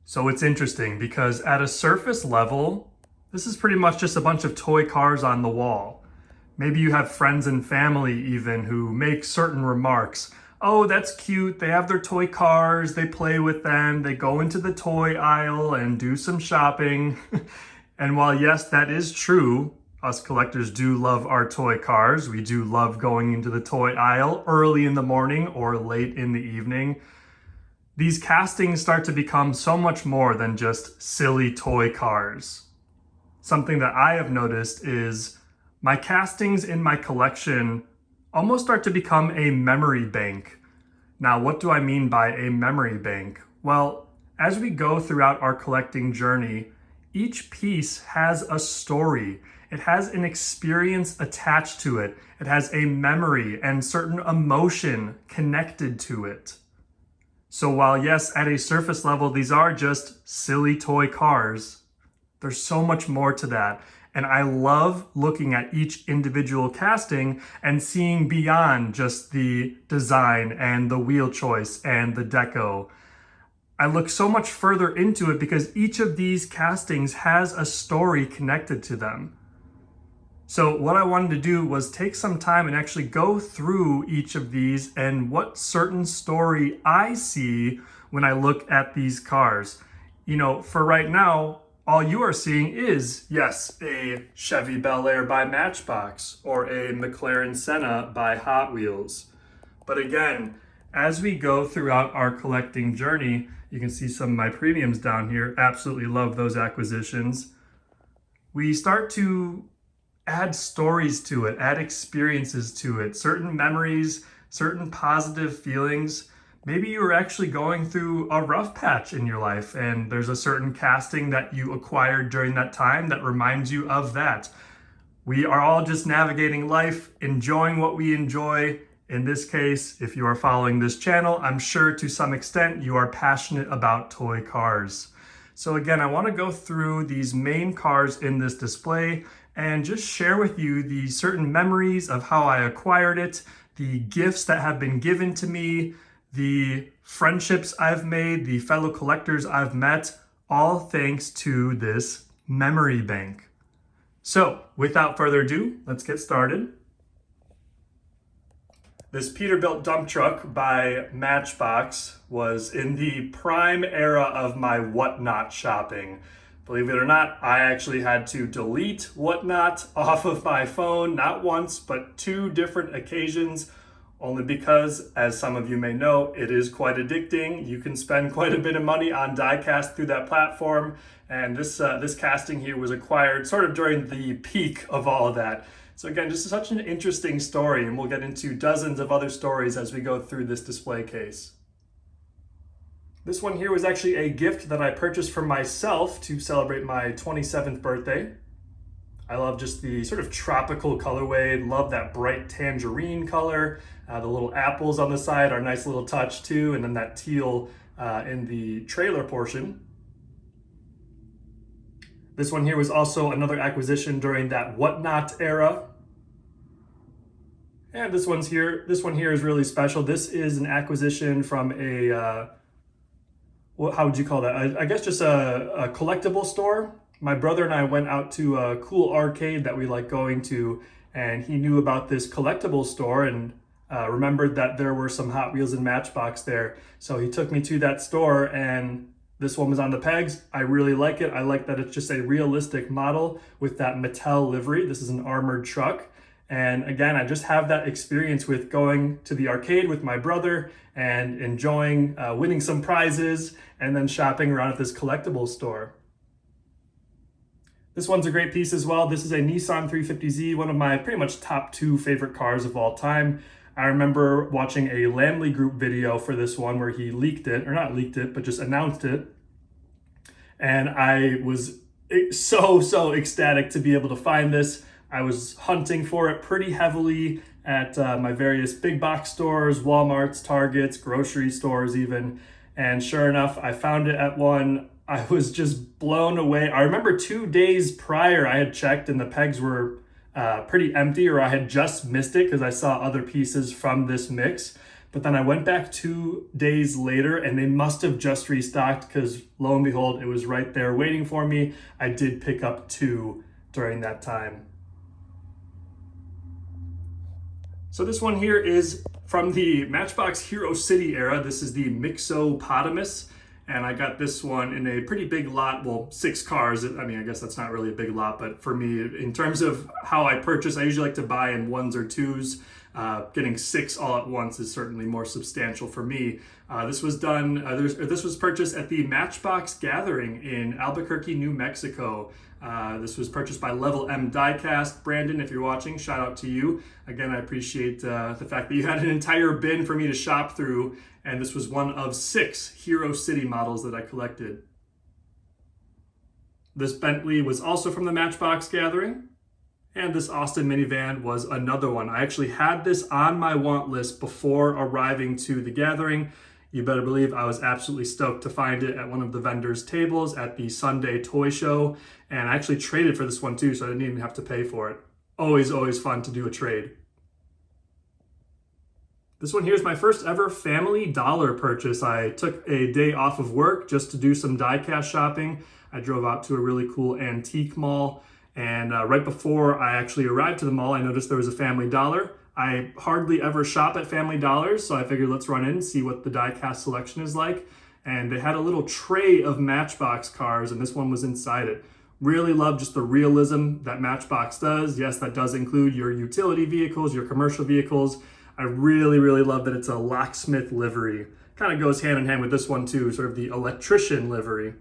So it's interesting because at a surface level, this is pretty much just a bunch of toy cars on the wall. Maybe you have friends and family even who make certain remarks. Oh, that's cute. They have their toy cars, they play with them, they go into the toy aisle and do some shopping. And while yes, that is true, us collectors do love our toy cars. We do love going into the toy aisle early in the morning or late in the evening. These castings start to become so much more than just silly toy cars. Something that I have noticed is my castings in my collection almost start to become a memory bank. Now, what do I mean by a memory bank? Well, as we go throughout our collecting journey, each piece has a story. It has an experience attached to it. It has a memory and certain emotion connected to it. So while yes, at a surface level, these are just silly toy cars, there's so much more to that. And I love looking at each individual casting and seeing beyond just the design and the wheel choice and the deco. I look so much further into it because each of these castings has a story connected to them. So what I wanted to do was take some time and actually go through each of these and what certain story I see when I look at these cars. You know, for right now, all you are seeing is, yes, a Chevy Bel Air by Matchbox or a McLaren Senna by Hot Wheels. But again, as we go throughout our collecting journey, you can see some of my premiums down here. Absolutely love those acquisitions. We start to add stories to it, add experiences to it, certain memories, certain positive feelings. Maybe you were actually going through a rough patch in your life and there's a certain casting that you acquired during that time that reminds you of that. We are all just navigating life, enjoying what we enjoy. In this case, if you are following this channel, I'm sure to some extent you are passionate about toy cars. So again, I want to go through these main cars in this display and just share with you the certain memories of how I acquired it, the gifts that have been given to me, the friendships I've made, the fellow collectors I've met, all thanks to this memory bank. So without further ado, let's get started. This Peterbilt dump truck by Matchbox was in the prime era of my Whatnot shopping. Believe it or not, I actually had to delete Whatnot off of my phone, not once, but 2 different occasions, only because, as some of you may know, it is quite addicting. You can spend quite a bit of money on Diecast through that platform, and this casting here was acquired sort of during the peak of all of that. So again, just such an interesting story, and we'll get into dozens of other stories as we go through this display case. This one here was actually a gift that I purchased for myself to celebrate my 27th birthday. I love just the sort of tropical colorway, love that bright tangerine color. The little apples on the side are a nice little touch too, and then that teal in the trailer portion. This one here was also another acquisition during that Whatnot era. And this one here is really special. This is an acquisition from a, how would you call that? I guess just a collectible store. My brother and I went out to a cool arcade that we like going to, and he knew about this collectible store and remembered that there were some Hot Wheels and Matchbox there. So he took me to that store, and this one was on the pegs. I really like it. I like that it's just a realistic model with that Mattel livery. This is an armored truck. And again, I just have that experience with going to the arcade with my brother and enjoying winning some prizes and then shopping around at this collectible store. This one's a great piece as well. This is a Nissan 350Z, one of my pretty much top 2 favorite cars of all time. I remember watching a Lamley Group video for this one where he leaked it, or not leaked it, but just announced it. And I was so ecstatic to be able to find this. I was hunting for it pretty heavily at my various big box stores, Walmarts, Targets, grocery stores even. And sure enough, I found it at one. I was just blown away. I remember 2 days prior I had checked and the pegs were pretty empty, or I had just missed it because I saw other pieces from this mix. But then I went back 2 days later and they must have just restocked because lo and behold, it was right there waiting for me. I did pick up 2 during that time. So this one here is from the Matchbox Hero City era. This is the Mixopotamus. And I got this one in a pretty big lot, well, 6 cars. I mean, I guess that's not really a big lot, but for me, in terms of how I purchase, I usually like to buy in 1s or 2s. Getting 6 all at once is certainly more substantial for me. This was purchased at the Matchbox Gathering in Albuquerque, New Mexico. This was purchased by Level M Diecast. Brandon, if you're watching, shout out to you. Again, I appreciate the fact that you had an entire bin for me to shop through, and this was one of 6 Hero City models that I collected. This Bentley was also from the Matchbox Gathering, and this Austin minivan was another one. I actually had this on my want list before arriving to the gathering. You better believe I was absolutely stoked to find it at one of the vendors' tables at the Sunday toy show. And I actually traded for this one too, so I didn't even have to pay for it. Always fun to do a trade. This one here is my first ever Family Dollar purchase. I took a day off of work just to do some diecast shopping. I drove out to a really cool antique mall. And right before I actually arrived to the mall, I noticed there was a Family Dollar. I hardly ever shop at Family Dollars, so I figured let's run in and see what the diecast selection is like. And they had a little tray of Matchbox cars, and this one was inside it. Really love just the realism that Matchbox does. Yes, that does include your utility vehicles, your commercial vehicles. I really love that it's a locksmith livery. Kind of goes hand in hand with this one too, sort of the electrician livery.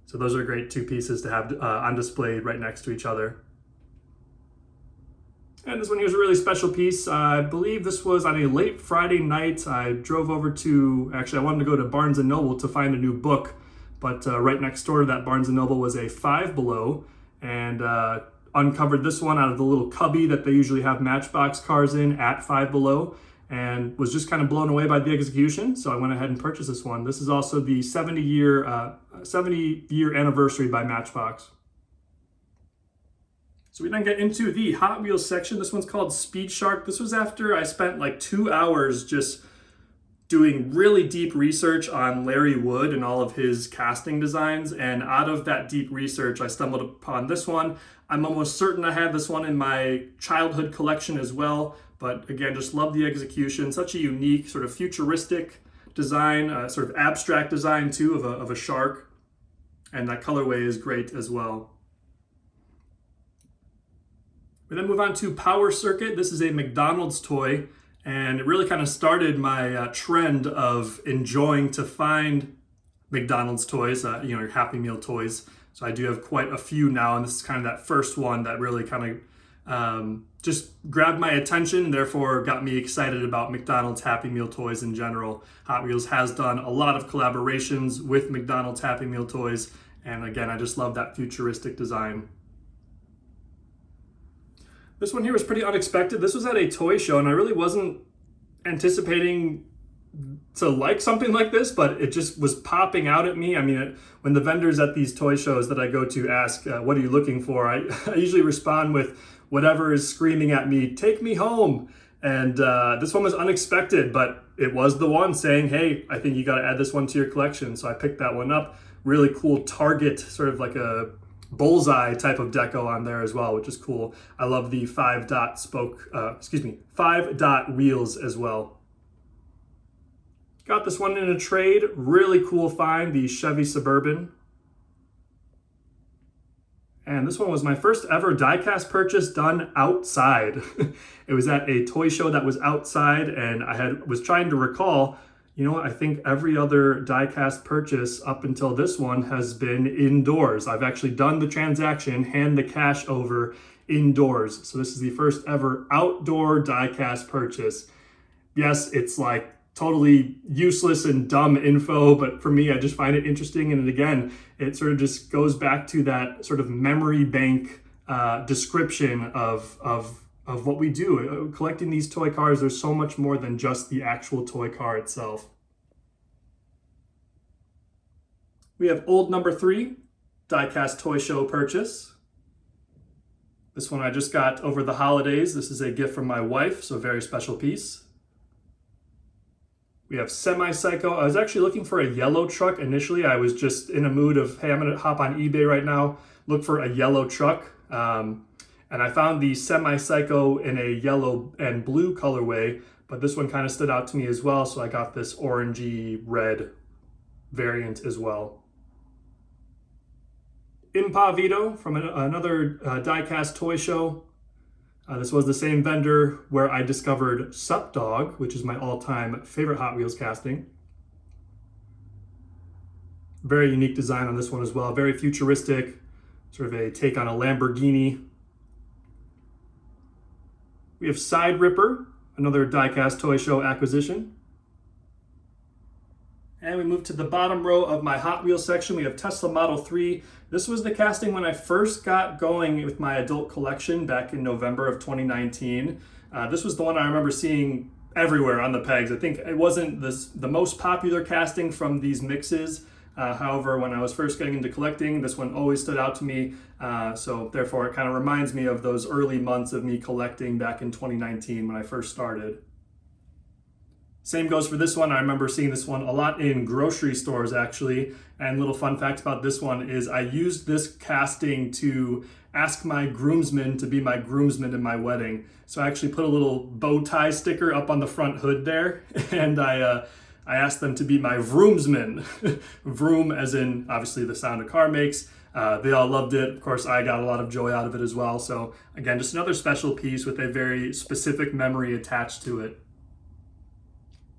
So those are great 2 pieces to have on display right next to each other. And this one here is a really special piece. I believe this was on a late Friday night. I drove over to, actually I wanted to go to Barnes & Noble to find a new book, but right next door to that Barnes & Noble was a Five Below, and uncovered this one out of the little cubby that they usually have Matchbox cars in at Five Below, and was just kind of blown away by the execution. So I went ahead and purchased this one. This is also the 70-year anniversary by Matchbox. So we then get into the Hot Wheels section. This one's called Speed Shark. This was after I spent like 2 hours just doing really deep research on Larry Wood and all of his casting designs. And out of that deep research, I stumbled upon this one. I'm almost certain I had this one in my childhood collection as well. But again, just love the execution. Such a unique, sort of futuristic design, sort of abstract design too of a shark. And that colorway is great as well. We then move on to Power Circuit. This is a McDonald's toy, and it really kind of started my trend of enjoying to find McDonald's toys, your Happy Meal toys. So I do have quite a few now, and this is kind of that first one that really kind of just grabbed my attention, and therefore got me excited about McDonald's Happy Meal toys in general. Hot Wheels has done a lot of collaborations with McDonald's Happy Meal toys, and again, I just love that futuristic design. This one here was pretty unexpected. This was at a toy show, and I really wasn't anticipating to like something like this, but it just was popping out at me. I mean, when the vendors at these toy shows that I go to ask, what are you looking for? I usually respond with whatever is screaming at me, take me home. And this one was unexpected, but it was the one saying, hey, I think you got to add this one to your collection. So I picked that one up. Really cool Target, sort of like a bullseye type of deco on there as well, which is cool. I love the 5-dot spoke, 5-dot wheels as well. Got this one in a trade. Really cool find, the Chevy Suburban. And this one was my first ever diecast purchase done outside. It was at a toy show that was outside, and I was trying to recall, you know what, I think every other diecast purchase up until this one has been indoors. I've actually done the transaction, hand the cash over indoors. So this is the first ever outdoor diecast purchase. Yes, it's like totally useless and dumb info, but for me, I just find it interesting. And again, it sort of just goes back to that sort of memory bank description of what we do. Collecting these toy cars, there's so much more than just the actual toy car itself. We have old number 3, diecast toy show purchase. This one I just got over the holidays. This is a gift from my wife, so a very special piece. We have Semi-Psycho. I was actually looking for a yellow truck initially. I was just in a mood of, hey, I'm gonna hop on eBay right now, look for a yellow truck. And I found the Semi-Psycho in a yellow and blue colorway, but this one kind of stood out to me as well, so I got this orangey red variant as well. Impavido from another Diecast toy show. This was the same vendor where I discovered Sup Dog, which is my all-time favorite Hot Wheels casting. Very unique design on this one as well, very futuristic, sort of a take on a Lamborghini. We have Side Ripper, another Diecast toy show acquisition. And we move to the bottom row of my Hot Wheels section. We have Tesla Model 3. This was the casting when I first got going with my adult collection back in November of 2019. This was the one I remember seeing everywhere on the pegs. I think it wasn't the most popular casting from these mixes. However, when I was first getting into collecting, this one always stood out to me. So therefore, it kind of reminds me of those early months of me collecting back in 2019 when I first started. Same goes for this one. I remember seeing this one a lot in grocery stores actually. And little fun fact about this one is I used this casting to ask my groomsmen to be my groomsmen in my wedding. So I actually put a little bow tie sticker up on the front hood there, and I asked them to be my vroomsmen. Vroom as in obviously the sound a car makes. They all loved it. Of course, I got a lot of joy out of it as well. So again, just another special piece with a very specific memory attached to it.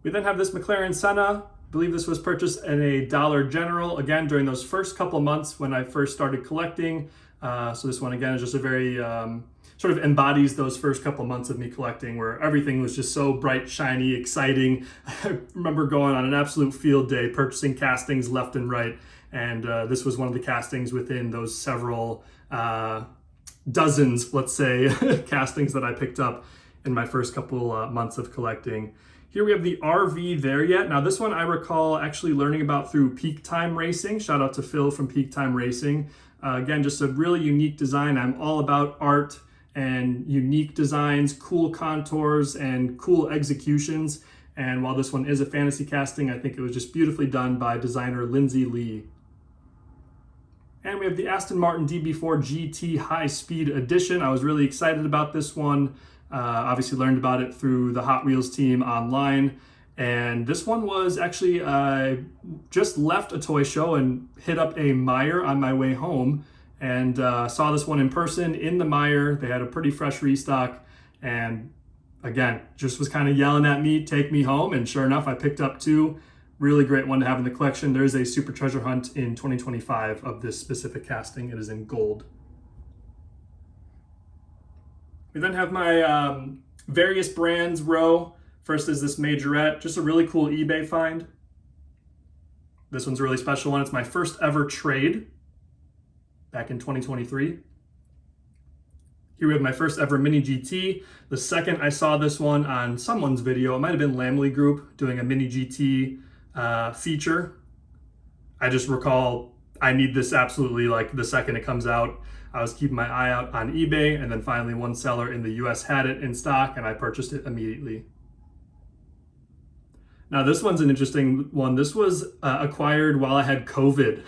We then have this McLaren Senna. I believe this was purchased in a Dollar General, again, during those first couple months when I first started collecting. So this one, again, is just a very, sort of embodies those first couple months of me collecting where everything was just so bright, shiny, exciting. I remember going on an absolute field day, purchasing castings left and right. And this was one of the castings within those several dozens, let's say, castings that I picked up in my first couple months of collecting. Here we have the RV There Yet. Now this one I recall actually learning about through Peak Time Racing. Shout out to Phil from Peak Time Racing. Again, just a really unique design. I'm all about art and unique designs, cool contours, and cool executions. And while this one is a fantasy casting, I think it was just beautifully done by designer Lindsay Lee. And we have the Aston Martin DB4 GT High Speed Edition. I was really excited about this one. Obviously learned about it through the Hot Wheels team online. And this one was actually, just left a toy show and hit up a Meijer on my way home and saw this one in person in the Meijer. They had a pretty fresh restock and again, just was kind of yelling at me, take me home. And sure enough, I picked up two. Really great one to have in the collection. There's a Super Treasure Hunt in 2025 of this specific casting. It is in gold. We then have my various brands row. First is this Majorette, just a really cool eBay find. This one's a really special one. It's my first ever trade back in 2023. Here we have my first ever Mini GT. The second I saw this one on someone's video, it might have been Lamley Group doing a Mini GT feature. I just recall I need this absolutely like the second it comes out. I was keeping my eye out on eBay, and then finally one seller in the US had it in stock and I purchased it immediately. Now this one's an interesting one. This was acquired while I had COVID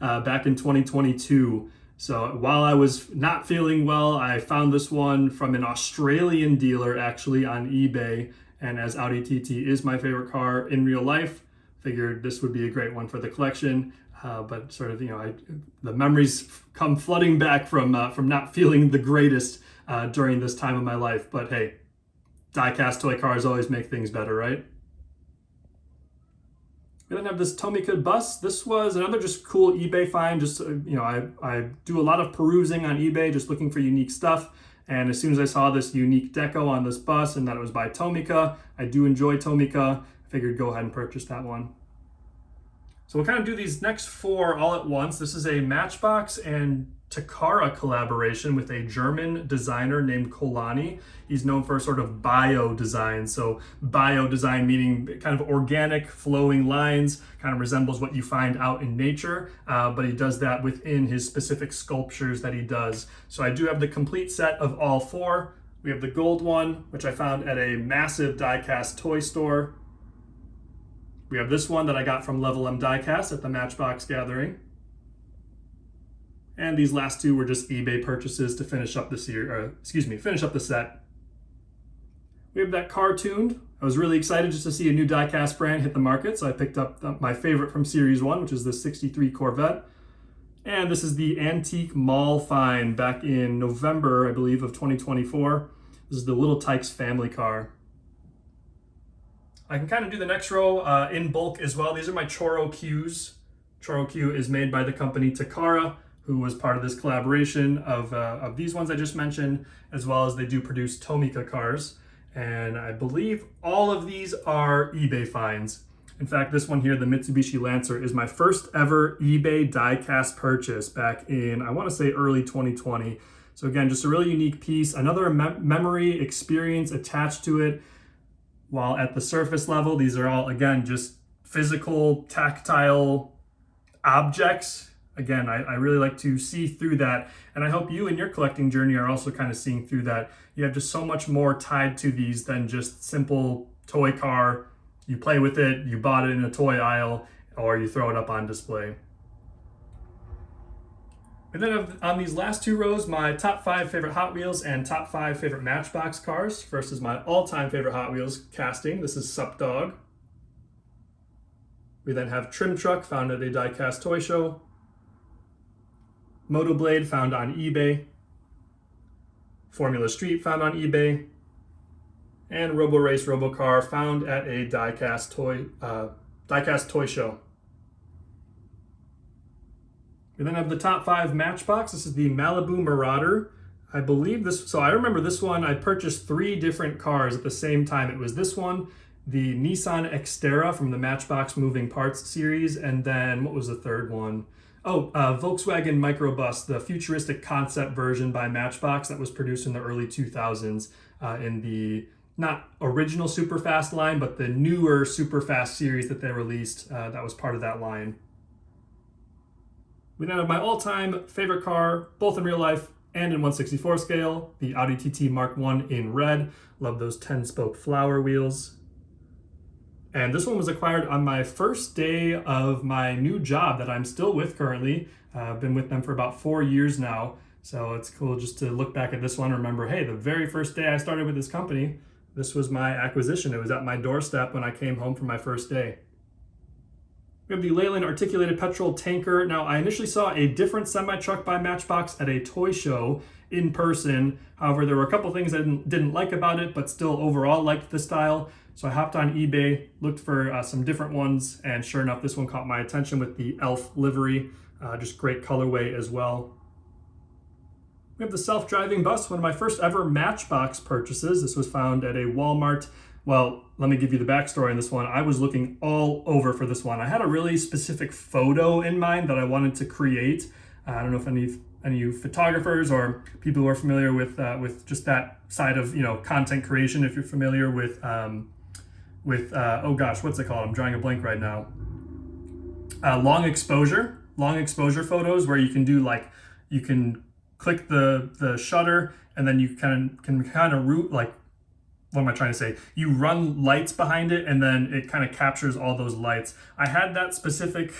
back in 2022. So while I was not feeling well, I found this one from an Australian dealer actually on eBay. And as Audi TT is my favorite car in real life, figured this would be a great one for the collection. But sort of, the memories come flooding back from not feeling the greatest during this time of my life. But hey, die-cast toy cars always make things better, right? We then have this Tomica bus. This was another just cool eBay find. Just, I do a lot of perusing on eBay, just looking for unique stuff. And as soon as I saw this unique deco on this bus and that it was by Tomica, I do enjoy Tomica. I figured go ahead and purchase that one. So we'll kind of do these next four all at once. This is a Matchbox and Takara collaboration with a German designer named Kolani. He's known for sort of bio design. So bio design meaning kind of organic flowing lines, kind of resembles what you find out in nature, but he does that within his specific sculptures that he does. So I do have the complete set of all four. We have the gold one, which I found at a massive die-cast toy store. We have this one that I got from Level M Diecast at the Matchbox Gathering. And these last two were just eBay purchases to finish up the finish up the set. We have that car tuned. I was really excited just to see a new diecast brand hit the market, so I picked up my favorite from Series 1, which is the 63 Corvette. And this is the Antique Mall find back in November, I believe, of 2024. This is the Little Tykes family car. I can kind of do the next row in bulk as well. These are my Choro Qs. Choro Q is made by the company Takara, who was part of this collaboration of these ones I just mentioned, as well as they do produce Tomica cars. And I believe all of these are eBay finds. In fact, this one here, the Mitsubishi Lancer, is my first ever eBay diecast purchase back in, I want to say early 2020. So again, just a really unique piece, another memory experience attached to it. While at the surface level, these are all, again, just physical, tactile objects. Again, I really like to see through that, and I hope you in your collecting journey are also kind of seeing through that. You have just so much more tied to these than just simple toy car. You play with it, you bought it in a toy aisle, or you throw it up on display. And then on these last two rows, my top 5 favorite Hot Wheels and top 5 favorite Matchbox cars. First is my all-time favorite Hot Wheels casting. This is Sup Dog. We then have Trim Truck, found at a Diecast toy show. Moto Blade, found on eBay. Formula Street, found on eBay. And Robo Race Robo Car, found at a Diecast toy show. We then have the top 5 Matchbox. This is the Malibu Marauder. I believe this, so I remember this one, I purchased 3 different cars at the same time. It was this one, the Nissan Xterra from the Matchbox Moving Parts series, and then what was the third one? Oh, Volkswagen Microbus, the futuristic concept version by Matchbox that was produced in the early 2000s in the not original Superfast line, but the newer Superfast series that they released that was part of that line. We then have my all-time favorite car, both in real life and in 1/64 scale, the Audi TT Mark I in red. Love those 10-spoke flower wheels. And this one was acquired on my first day of my new job that I'm still with currently. I've been with them for about 4 years now. So it's cool just to look back at this one and remember, hey, the very first day I started with this company, this was my acquisition. It was at my doorstep when I came home from my first day. We have the Leyland Articulated Petrol Tanker. Now, I initially saw a different semi-truck by Matchbox at a toy show in person. However, there were a couple things I didn't like about it, but still overall liked the style. So I hopped on eBay, looked for some different ones, and sure enough, this one caught my attention with the elf livery. Just great colorway as well. We have the self-driving bus, one of my first ever Matchbox purchases. This was found at a Walmart. Well, let me give you the backstory on this one. I was looking all over for this one. I had a really specific photo in mind that I wanted to create. I don't know if any of you photographers or people who are familiar with just that side of content creation. If you're familiar with oh gosh, what's it called? I'm drawing a blank right now. Long exposure photos, where you can do you can click the shutter and then you can kind of root what am I trying to say? You run lights behind it and then it kind of captures all those lights. I had that specific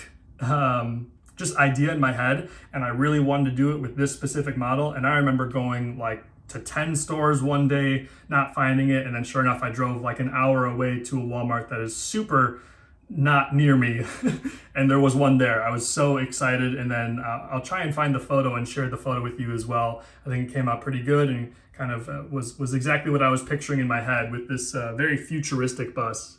just idea in my head, and I really wanted to do it with this specific model. And I remember going to 10 stores one day, not finding it. And then sure enough, I drove an hour away to a Walmart that is super not near me. And there was one there. I was so excited. And then I'll try and find the photo and share the photo with you as well. I think it came out pretty good and kind of was exactly what I was picturing in my head with this very futuristic bus.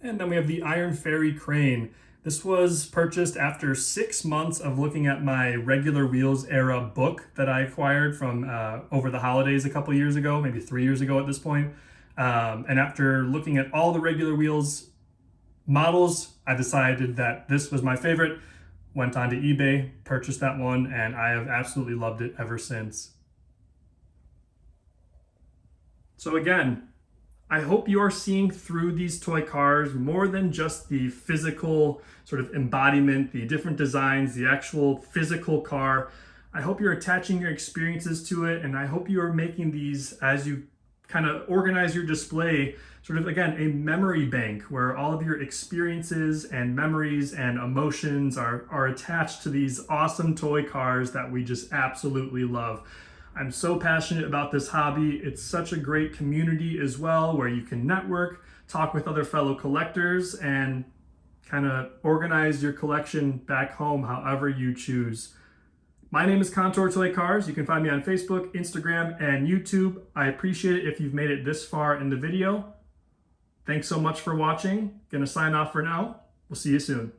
And then we have the Iron Fairy crane. This was purchased after 6 months of looking at my Regular Wheels era book that I acquired from over the holidays a couple years ago, maybe 3 years ago at this point. And after looking at all the Regular Wheels models, I decided that this was my favorite. Went onto eBay, purchased that one, and I have absolutely loved it ever since. So again, I hope you are seeing through these toy cars more than just the physical sort of embodiment, the different designs, the actual physical car. I hope you're attaching your experiences to it, and I hope you are making these as you kind of organize your display, sort of again, a memory bank where all of your experiences and memories and emotions are attached to these awesome toy cars that we just absolutely love. I'm so passionate about this hobby. It's such a great community as well, where you can network, talk with other fellow collectors, and kind of organize your collection back home however you choose. My name is Contour Toy Cars. You can find me on Facebook, Instagram, and YouTube. I appreciate it if you've made it this far in the video. Thanks so much for watching. Gonna sign off for now. We'll see you soon.